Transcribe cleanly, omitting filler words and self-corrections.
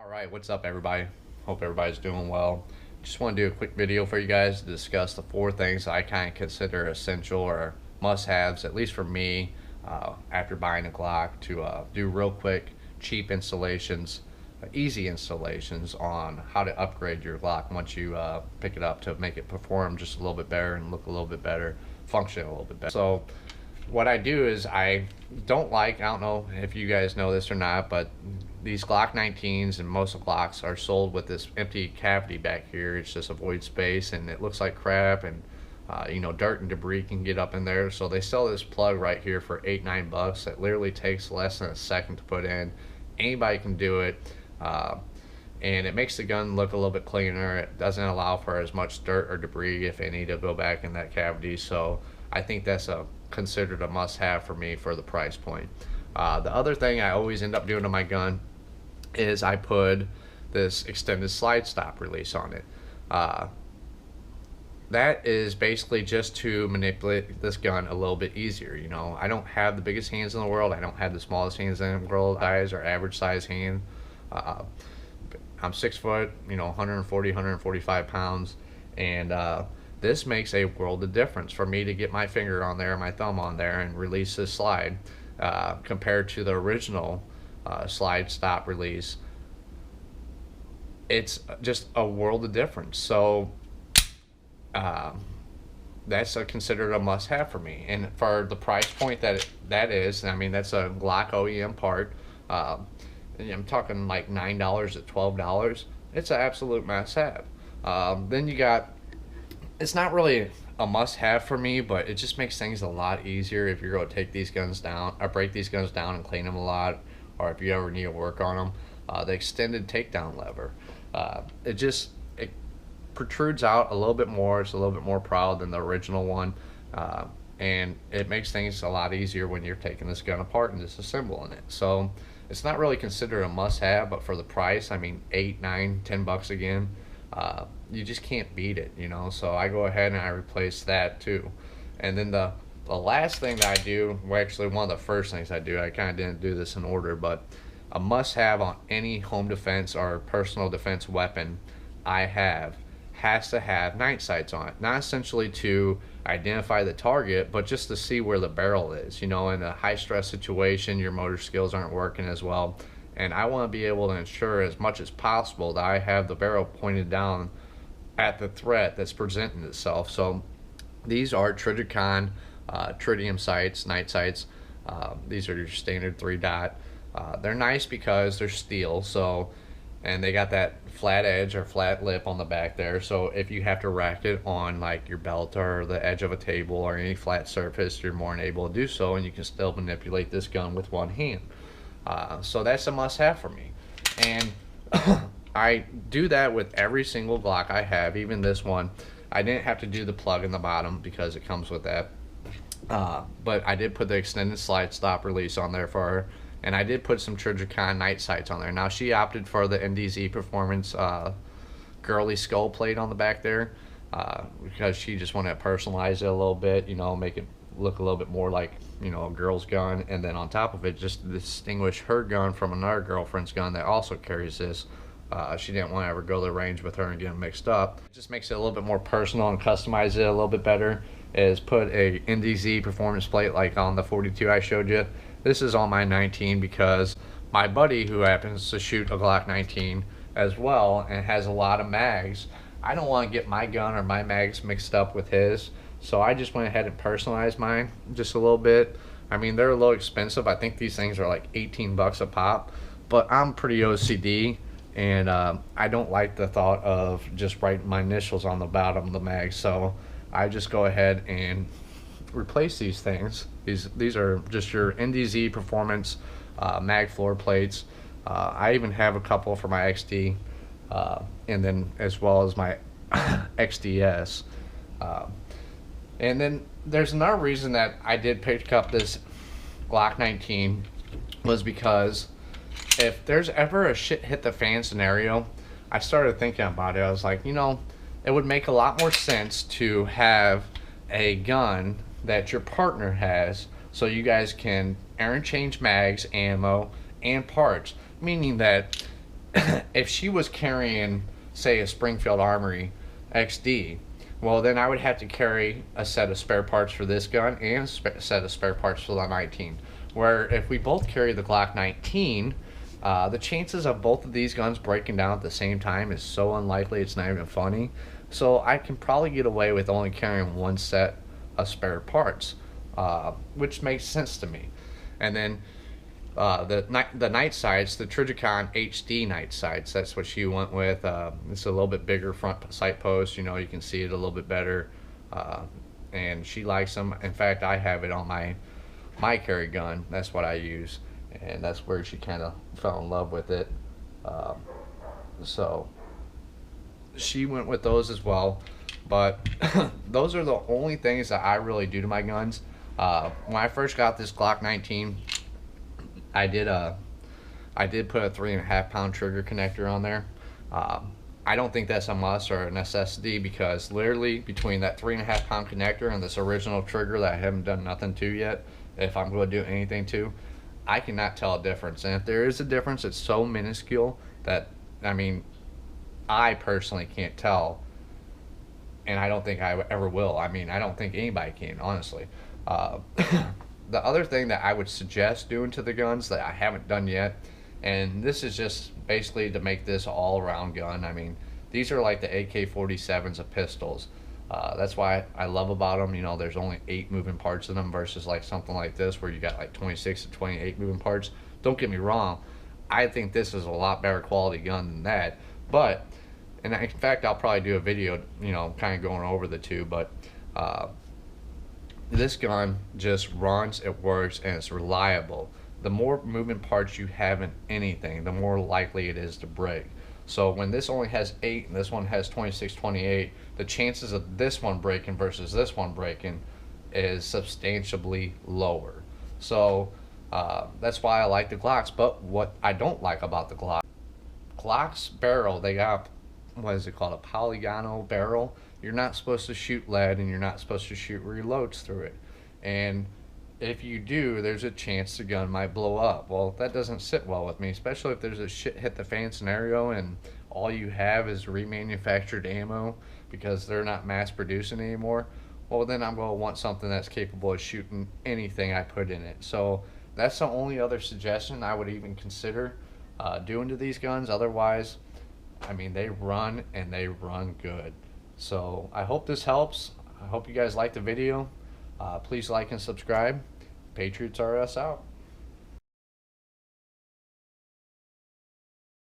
All right, what's up, everybody? Hope everybody's doing well. Just want to do a quick video for you guys to discuss the four things I kind of consider essential or must-haves, at least for me, after buying a Glock, to do real quick, cheap installations, easy installations on how to upgrade your Glock once you pick it up to make it perform just a little bit better and look a little bit better, function a little bit better. So what I do is I don't know if you guys know this or not, but these Glock 19s and most of Glocks are sold with this empty cavity back here. It's just a void space and it looks like crap, and dirt and debris can get up in there. So they sell this plug right here for $8-9. It literally takes less than a second to put in. Anybody can do it. And it makes the gun look a little bit cleaner. It doesn't allow for as much dirt or debris, if any, to go back in that cavity. So I think that's considered a must-have for me for the price point. The other thing I always end up doing to my gun is I put this extended slide stop release on it. That is basically just to manipulate this gun a little bit easier. I don't have the biggest hands in the world. I don't have the smallest hands in the world. Size or average size hand. I'm 6 foot, 140, 145 pounds, and this makes a world of difference for me to get my finger on there, my thumb on there, and release this slide compared to the original slide stop release. It's just a world of difference. So that's considered a must-have for me, and for the price point that is, I mean, that's a Glock OEM part. I'm talking like $9 to $12. It's an absolute must-have. Then you got, it's not really a must-have for me, but it just makes things a lot easier if you're going to take these guns down or break these guns down and clean them a lot, or if you ever need to work on them. The extended takedown lever, it protrudes out a little bit more. It's a little bit more proud than the original one, and it makes things a lot easier when you're taking this gun apart and disassembling it. So it's not really considered a must-have, but for the price, I mean, $8, $9, $10 again, you just can't beat it, So I go ahead and I replace that too. And then the last thing that I do, well, actually one of the first things I do, I kind of didn't do this in order, but a must-have on any home defense or personal defense weapon has to have night sights on it. Not essentially to identify the target, but just to see where the barrel is. In a high stress situation, your motor skills aren't working as well, and I want to be able to ensure as much as possible that I have the barrel pointed down at the threat that's presenting itself. So these are Trijicon tritium sights, night sights. These are your standard 3-dot. They're nice because they're steel, and they got that flat edge or flat lip on the back there, so if you have to rack it on like your belt or the edge of a table or any flat surface, you're more than able to do so, and you can still manipulate this gun with one hand. So that's a must-have for me, and I do that with every single Glock I have, even this one. I didn't have to do the plug in the bottom because it comes with that, but I did put the extended slide stop release on there for her. And I did put some Trijicon night sights on there. Now, she opted for the NDZ Performance girly skull plate on the back there because she just wanted to personalize it a little bit, make it look a little bit more like, a girl's gun. And then on top of it, just to distinguish her gun from another girlfriend's gun that also carries this. She didn't want to ever go to the range with her and get them mixed up. It just makes it a little bit more personal and customize it a little bit better. Is put a NDZ Performance plate like on the 42 I showed you. This is on my 19 because my buddy, who happens to shoot a Glock 19 as well and has a lot of mags, I don't want to get my gun or my mags mixed up with his, so I just went ahead and personalized mine just a little bit. I mean, they're a little expensive. I think these things are like $18 a pop, but I'm pretty OCD, and I don't like the thought of just writing my initials on the bottom of the mag, so I just go ahead and replace these things. These are just your NDZ Performance mag floor plates. I even have a couple for my XD, and then as well as my XDS. And then there's another reason that I did pick up this Glock 19 was because if there's ever a shit hit the fan scenario, I started thinking about it. I was like, it would make a lot more sense to have a gun that your partner has, so you guys can interchange mags, ammo, and parts, meaning that if she was carrying, say, a Springfield Armory XD, well, then I would have to carry a set of spare parts for this gun and a set of spare parts for the 19. Where if we both carry the Glock 19, the chances of both of these guns breaking down at the same time is so unlikely it's not even funny. So I can probably get away with only carrying one set of spare parts, which makes sense to me. And then the night sights, the Trijicon HD night sights, that's what she went with. It's a little bit bigger front sight post, you know, you can see it a little bit better, and she likes them. In fact, I have it on my carry gun. That's what I use, and that's where she kind of fell in love with it. So she went with those as well. But those are the only things that I really do to my guns. When I first got this Glock 19, I did put a 3.5 pound trigger connector on there. I don't think that's a must or a necessity, because literally between that 3.5 pound connector and this original trigger that I haven't done nothing to yet, if I'm going to do anything to, I cannot tell a difference. And if there is a difference, it's so minuscule that, I mean, I personally can't tell, and I don't think I ever will. I mean, I don't think anybody can, honestly. The other thing that I would suggest doing to the guns that I haven't done yet, and this is just basically to make this all-around gun. I mean, these are like the AK-47s of pistols. That's why I love about them. You know, there's only 8 moving parts in them versus like something like this where you got like 26 to 28 moving parts. Don't get me wrong, I think this is a lot better quality gun than that. But, and in fact, I'll probably do a video, you know, kind of going over the two. But this gun just runs, it works, and it's reliable. The more moving parts you have in anything, the more likely it is to break. So when this only has 8 and this one has 26, 28, the chances of this one breaking versus this one breaking is substantially lower. So that's why I like the Glocks. But what I don't like about the Glock's barrel, they got, what is it called, a polygonal barrel. You're not supposed to shoot lead, and you're not supposed to shoot reloads through it. And if you do, there's a chance the gun might blow up. Well, that doesn't sit well with me, especially if there's a shit hit the fan scenario and all you have is remanufactured ammo because they're not mass producing anymore. Well, then I'm going to want something that's capable of shooting anything I put in it. So that's the only other suggestion I would even consider doing to these guns. Otherwise, I mean, they run, and they run good. So I hope this helps. I hope you guys liked the video. Please like and subscribe. Patriots R Us out.